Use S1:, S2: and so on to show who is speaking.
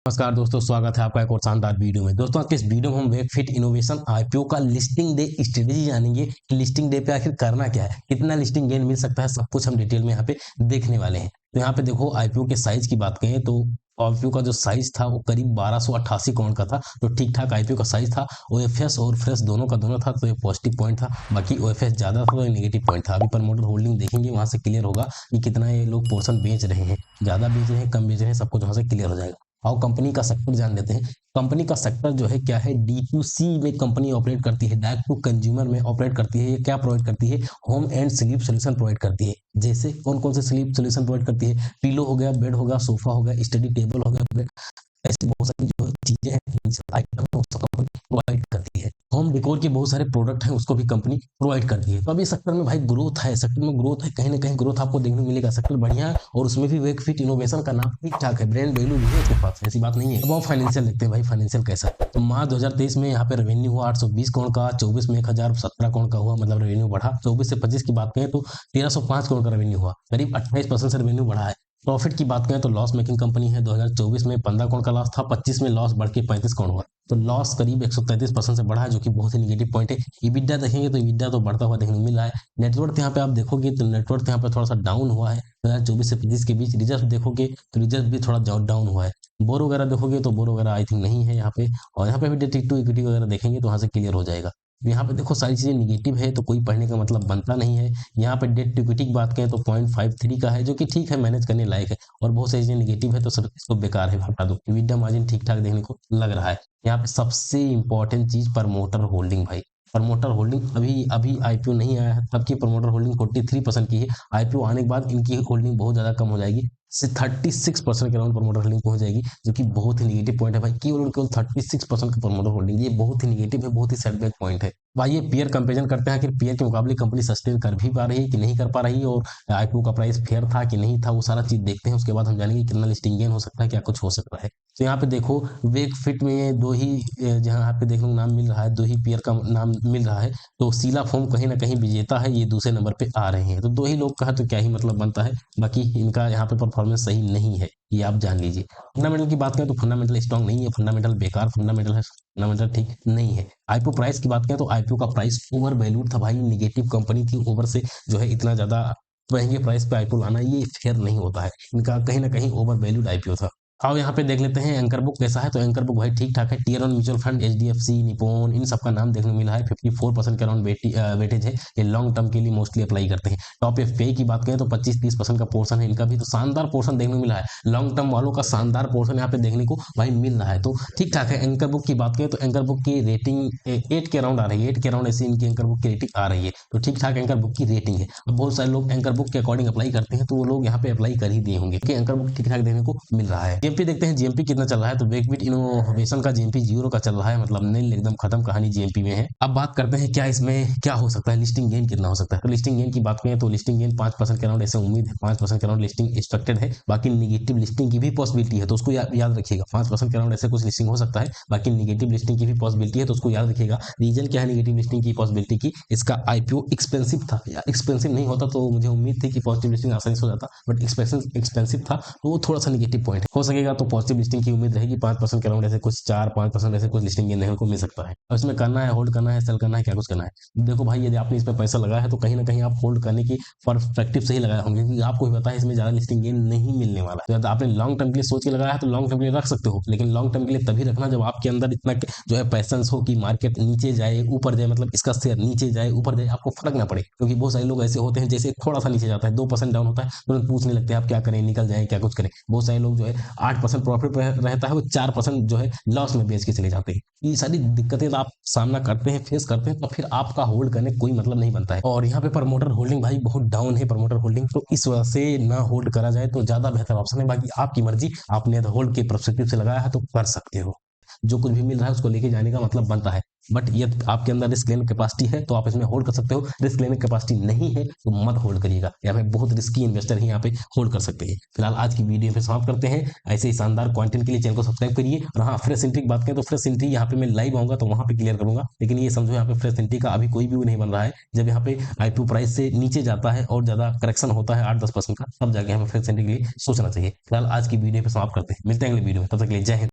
S1: नमस्कार दोस्तों, स्वागत है आपका एक और शानदार वीडियो में। दोस्तों, आज के इस वीडियो में हम वेबफिट इनोवेशन आईपीओ का लिस्टिंग डे स्ट्रेटेजी जानेंगे कि लिस्टिंग डे पे आखिर करना क्या है, कितना लिस्टिंग गेन मिल सकता है, सब कुछ हम डिटेल में यहाँ पे देखने वाले हैं। तो यहाँ पे देखो, आईपीओ के साइज की बात करें तो आईपीओ का जो साइज था वो करीब 1288 करोड़ का था। तो ठीक ठाक आईपीओ का साइज था। ओएफएस और फ्रेश दोनों का दोनों था, तो ये पॉजिटिव पॉइंट था। बाकी ओएफएस ज्यादा था तो ये नेगेटिव पॉइंट था। अभी प्रमोटर होल्डिंग देखेंगे, वहां से क्लियर होगा कि कितना ये लोग पोर्शन बेच रहे हैं, ज्यादा बेच रहे हैं, कम बेच रहे हैं, सब कुछ वहां से क्लियर हो जाएगा। और कंपनी का सेक्टर जान लेते हैं। कंपनी का सेक्टर जो है क्या है, D2C में कंपनी ऑपरेट करती है, डायरेक्ट टू कंज्यूमर में ऑपरेट करती है। ये क्या प्रोवाइड करती है? Home and sleep solution provide करती है। जैसे कौन कौन से स्लीप सोल्यूशन प्रोवाइड करती है? पिलो हो गया, बेड हो गया, सोफा हो गया, स्टडी टेबल हो गया, ऐसी बहुत सारी जो चीजें हैं, आइटम है, उसको कंपनी प्रोवाइड करती है। होम डेकोर के बहुत सारे प्रोडक्ट हैं, उसको भी कंपनी प्रोवाइड करती है। तो अभी सेक्टर में भाई ग्रोथ है, सेक्टर में ग्रोथ है, कहीं ना कहीं ग्रोथ आपको देखने को मिलेगा। सेक्टर बढ़िया है और उसमें भी वेकफिट इनोवेशन का नाम ठीक ठाक है, ब्रांड वैल्यू भी है उसके पास, ऐसी बात नहीं है। अब आप फाइनेंशियल देखते हैं भाई, फाइनेंशियल कैसा है। तो मार्च 2023 में यहाँ पे रेवेन्यू हुआ 820 करोड़ का, 24 में 1017 करोड़ का हुआ, मतलब रेवेन्यू बढ़ा। 24 से 25 की बात करें तो 1305 करोड़ का रेवेन्यू हुआ, करीब 28% से रेवेन्यू बढ़ा है। प्रॉफिट की बात करें तो लॉस मेकिंग कंपनी है। 2024 में 15 करोड़ का लॉस था, 25 में लॉस बढ़ के 35 करोड़ हुआ। तो लॉस करीब 133% से बढ़ा है, जो कि बहुत ही निगेटिव पॉइंट है। ईबिटा देखेंगे तो ईबिटा तो बढ़ता हुआ देखने को मिल रहा है। नेटवर्थ यहाँ पे आप देखोगे तो नेटवर्थ यहाँ पे थोड़ा सा डाउन हुआ है 2024 से 25 के बीच। रिजर्व देखोगे तो रिजर्व भी थोड़ा डाउन हुआ है। बोर वगैरह देखोगे तो बोर वगैरह आई थिंक नहीं है यहाँ पे। और यहाँ पे भी डेट टू इक्विटी वगैरह देखेंगे तो वहाँ से क्लियर हो जाएगा। यहाँ पे देखो, सारी चीजें निगेटिव है तो कोई पढ़ने का मतलब बनता नहीं है। यहाँ पे डेट टू इक्विटी की बात करें तो 0.53 का है, जो कि ठीक है, मैनेज करने लायक है। और बहुत सारी चीजें निगेटिव है तो सब इसको बेकार है, हटा दो। EBITDA मार्जिन ठीक ठाक देखने को लग रहा है। यहाँ पे सबसे इंपॉर्टेंट चीज प्रमोटर होल्डिंग भाई। प्रमोटर होल्डिंग अभी अभी आईपीओ नहीं आया है तब की प्रमोटर होल्डिंग 43% की है। आईपीओ आने के बाद इनकी होल्डिंग बहुत ज्यादा कम हो जाएगी, से 36% के अराउंड प्रमोटर होल्डिंग पहुंच जाएगी, जो कि बहुत ही निगेटिव पॉइंट है भाई। केवल और केवल 36% का प्रमोटर होल्डिंग, ये बहुत ही निगेटिव है, बहुत ही सेटबैक पॉइंट है भाई। ये पीयर कंपेरिजन करते हैं कि पीयर के मुकाबले कंपनी सस्टेन कर भी पा रही है कि नहीं कर पा रही है, और आईपीओ का प्राइस फेयर था कि नहीं था, वो सारा चीज देखते हैं। उसके बाद हम जानेंगे कितना लिस्टिंग गेन हो सकता है, क्या कुछ हो सकता है। तो यहाँ पे देखो, वेक फिट में दो ही जहाँ यहाँ पे देखने को नाम मिल रहा है, दो ही पेयर का नाम मिल रहा है। तो सीला फोम कहीं ना कहीं विजेता है, ये दूसरे नंबर पे आ रहे हैं। तो दो ही लोग का तो क्या ही मतलब बनता है। बाकी इनका यहाँ पे परफॉर्मेंस सही नहीं है, ये आप जान लीजिए। फंडामेंटल की बात करें तो फंडामेंटल स्ट्रांग नहीं है, फंडामेंटल बेकार फंडामेंटल है, फंडामेंटल ठीक नहीं है। आईपीओ प्राइस की बात करें तो आईपीओ का प्राइस ओवर वैल्यूड था भाई, निगेटिव कंपनी थी। ओवर से जो है इतना ज्यादा महंगे प्राइस पे आईपीओ लाना ये फेयर नहीं होता है। इनका कहीं ना कहीं ओवर वैल्यूड आईपीओ था। आओ यहाँ पे देख लेते हैं एंकर बुक कैसा है। तो एंकर बुक भाई ठीक ठाक है। Tier one mutual fund, HDFC, Nippon, इन सब का नाम देखने को मिला है। 54% के अराउंड वेटेज है। ये लॉन्ग टर्म के लिए मोस्टली अप्लाई करते हैं। टॉप एफपीआई की बात करें तो 25-30% का पोर्शन है इनका भी, तो शानदार पोर्शन देखने को मिला है। लॉन्ग टर्म वालों का शानदार पोर्शन यहाँ पे देखने को भाई मिल रहा है, तो ठीक ठाक है। एंकर बुक की बात करें तो एंकर बुक की रेटिंग 8 के अराउंड आ रही है, 8 के अराउंड ऐसी इनकी एंकर बुक की रेटिंग आ रही है। तो ठीक ठाक एंकर बुक की रेटिंग है। अब बहुत सारे लोग एंकर बुक के अकॉर्डिंग अप्लाई करते हैं, तो वो लोग यहाँ पे अप्लाई कर ही दिए होंगे कि एंकर बुक ठीक ठाक देखने को मिल रहा है। जीएमपी देखते हैं, जीएमपी कितना चल रहा है। तो वेकबिट इनोवेशन का जीएमपी 0 का चल रहा है, मतलब नील, एकदम खत्म कहानी जीएमपी में है। अब बात करते हैं क्या इसमें क्या हो सकता है, लिस्टिंग गेन कितना हो सकता है। तो लिस्टिंग गेन की बात करें तो लिस्टिंग गेन 5% के अराउंड ऐसे उम्मीद है, 5% के अराउंड लिस्टिंग एक्सपेक्टेड है। बाकी निगेटिव लिस्टिंग की भी पॉसिबिलिटी है, तो उसको याद रखिएगा। 5% के अराउंड ऐसे कुछ लिस्टिंग हो सकता है, बाकी निगेटिव लिस्टिंग की भी पॉसिबिलिटी है, तो उसको याद रखिएगा। रीजन क्या है निगेटिव लिस्टिंग की पॉसिबिलिटी की? इसका आईपीओ एक्सपेंसिव था। या एक्सपेंसिव नहीं होता तो मुझे उम्मीद थी कि पॉजिटिव लिस्टिंग आसानी से हो जाता, बट एक्सपेंसिव था, तो वो थोड़ा सा निगेटिव पॉइंट है। हो सकेगा तो पॉजिटिव लिस्टिंग की उम्मीद रहेगी। 5% के अराउंड ऐसे कुछ 4-5% ऐसे कुछ लिस्टिंग देखने को मिल सकता है। और इसमें करना है, होल्ड करना है, सेल करना है, क्या कुछ करना है। देखो भाई, यदि आपने इसमें पैसा लगाया है तो कहीं ना कहीं आप होल्ड करने की परस्पेक्टिव से ही लगाए होंगे, क्योंकि आपको भी पता है इसमें ज्यादा लिस्टिंग गेन नहीं मिलने वाला है। तो यदि आपने लॉन्ग टर्म के लिए सोच के लगाया है तो लॉन्ग टर्म के लिए रख सकते हो, लेकिन लॉन्ग टर्म के लिए तभी रखना जब आपके अंदर इतना जो है पैसेंस हो कि मार्केट नीचे जाए ऊपर जाए, मतलब इसका शेयर नीचे जाए ऊपर जाए, आपको फर्क ना पड़े। क्योंकि बहुत सारे लोग ऐसे होते हैं, जैसे थोड़ा सा नीचे जाता है, 2% डाउन होता है, तुरंत पूछने लगते हैं आप क्या करें, निकल जाए, क्या कुछ करें। बहुत सारे लोग जो है 8% प्रॉफिट पे रहता है, वो 4% जो है लॉस में बेच के चले जाते हैं। ये सारी दिक्कतें आप सामना करते हैं, फेस करते हैं, तो फिर आपका होल्ड करने कोई मतलब नहीं बनता है। और यहाँ पे प्रमोटर होल्डिंग भाई बहुत डाउन है, प्रमोटर होल्डिंग, तो इस वजह से ना होल्ड करा जाए तो ज्यादा बेहतर ऑप्शन है। बाकी आपकी मर्जी, आपने होल्ड के परस्पेक्टिव से लगाया है तो कर सकते हो। जो कुछ भी मिल रहा है उसको लेके जाने का मतलब बनता है। बट ये आपके अंदर रिस्क लेने कैपेसिटी है तो आप इसमें होल्ड कर सकते हो। रिस्क लेने कैपेसिटी नहीं है तो मत होल्ड करिएगा। यहाँ पे बहुत रिस्की इन्वेस्टर ही यहाँ पे होल्ड कर सकते हैं। फिलहाल आज की वीडियो पे समाप्त करते हैं। ऐसे ही शानदार कंटेंट के लिए चैनल को सब्सक्राइब करिए। और हाँ, फ्रेश एंट्री की बात करें तो फ्रेश एंट्री यहाँ पे मैं लाइव आऊंगा तो वहां पे क्लियर करूंगा, लेकिन ये समझो यहाँ पे फ्रेश एंट्री का अभी कोई व्यू नहीं बन रहा है। जब यहाँ पे आईपीओ प्राइस से नीचे जाता है और ज्यादा करेक्शन होता है 8-10% का, तब जाके हमें फ्रेश एंट्री के लिए सोचना चाहिए। फिलहाल आज की वीडियो पे समाप्त करते हैं, मिलते हैं अगले वीडियो में, तब तक के लिए जय हिंद।